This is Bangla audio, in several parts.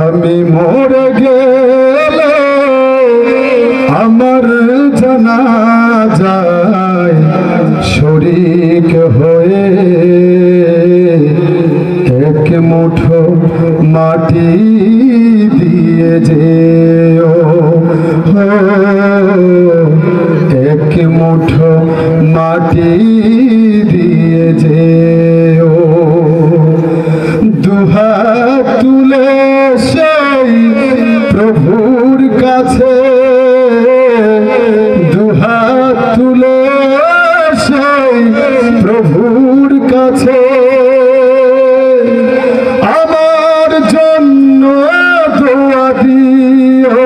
আমি মরে গেলে আমার জানাজায় শরীক হয়ে এক মুঠো মাটি দিয়ে যেও, এক মুঠো মাটি দিয়ে যেও। দুহাত তুলে সেই প্রভুর কাছে, দুহাত তুলে সেই প্রভুর কাছে আমার জন্য দোয়া দিও।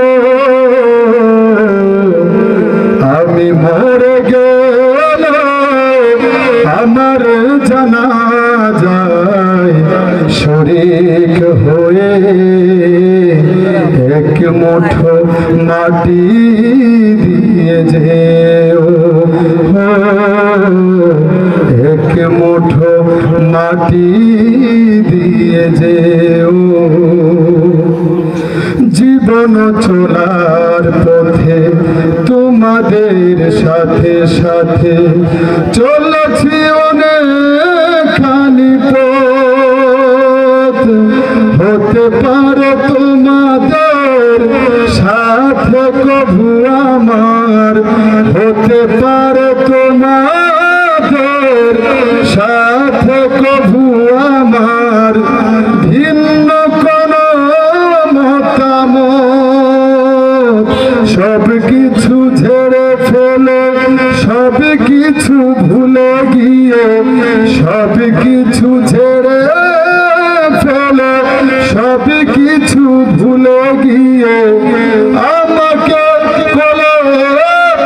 আমি মরে গেলে আমার জানাজায় শরীক হয়ে এক মুঠো মাটি দিয়ে যেও, এক মুঠো মাটি দিয়ে যেও। জীবন চলার পথে তোমাদের সাথে সাথে চলেছি অনেকখানি পথ, হতে পারে তোমাদের সাথে কভু আমার, হতে পারে তোমাদের সাথে কভু আমার ভিন্ন কোনো মতামত। সব কিছু ঝেড়ে ফেলে, সব কিছু ভুলে গিয়ে, সব কিছু ঝেড়ে ফেলে, সব কিছু ভুলে গিয়ে আমাকে কোলে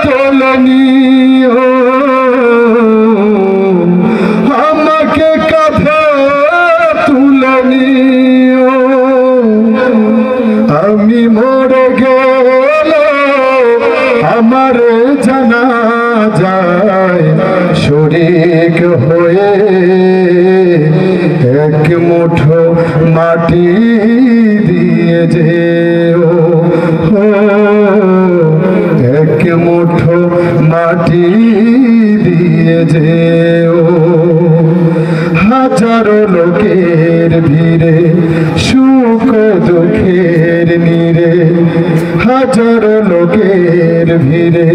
তোলে নিও, আমাকে কাঁধে তুলে নিও। আমি মরে গেলে আমার জানাজায় শরীক হয়ে এক মুঠো মাটি দিয়ে যেও, এক মুঠো মাটি দিয়ে যেও। হাজারো লোকের ভিড়ে সুখ দুঃখের নীড়ে, হাজারো লোকের ভিড়ে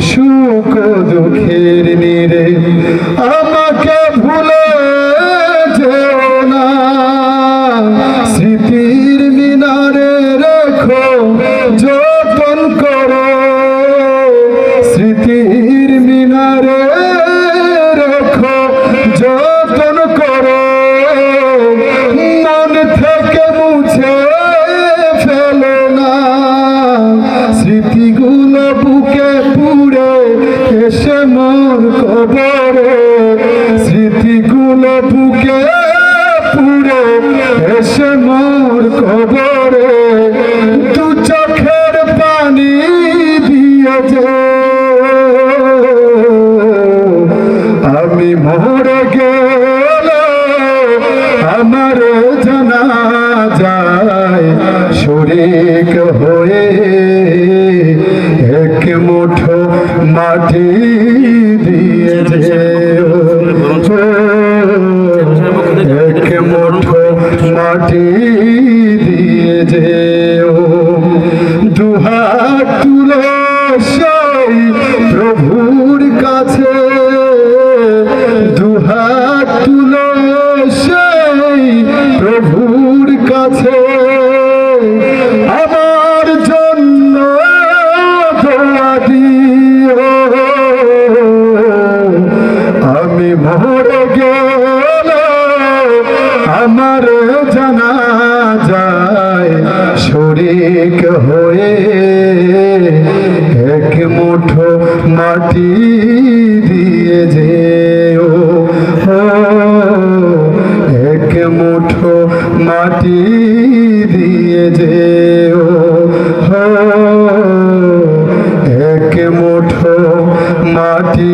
সুখ দুঃখের নীড়ে আমাকে ভুলে যেও না। স্মৃতির মিনারে রেখো যতন করো, স্মৃতির মিনারে রেখো যতন করো, মন থেকে মুছে ফেলো না। স্মৃতিগুলো বুকে পুড়ে এসে মোর কবরে, স্মৃতিগুলো বুকে পুড়ে এসে মোর কবরে দু চোখের পানি দিয়ে যেও। আমি মরে গেলে আমার জানাজায় শরীক হয়ে এক মুঠো মাটি দিয়ে যেও, এক মুঠো মাটি দিয়ে যেও। দুহাত তুলে সেই প্রভুর কাছে, দুহাত তুলে সেই প্রভুর কাছে আমার জন্য দোয়া দিও। আমি মরে গেলে আমার জানাজায় শরীক হয়ে এক মুঠো মাটি দিয়ে যেও, এক মুঠো মাটি দিয়ে যেও, এক মুঠো মাটি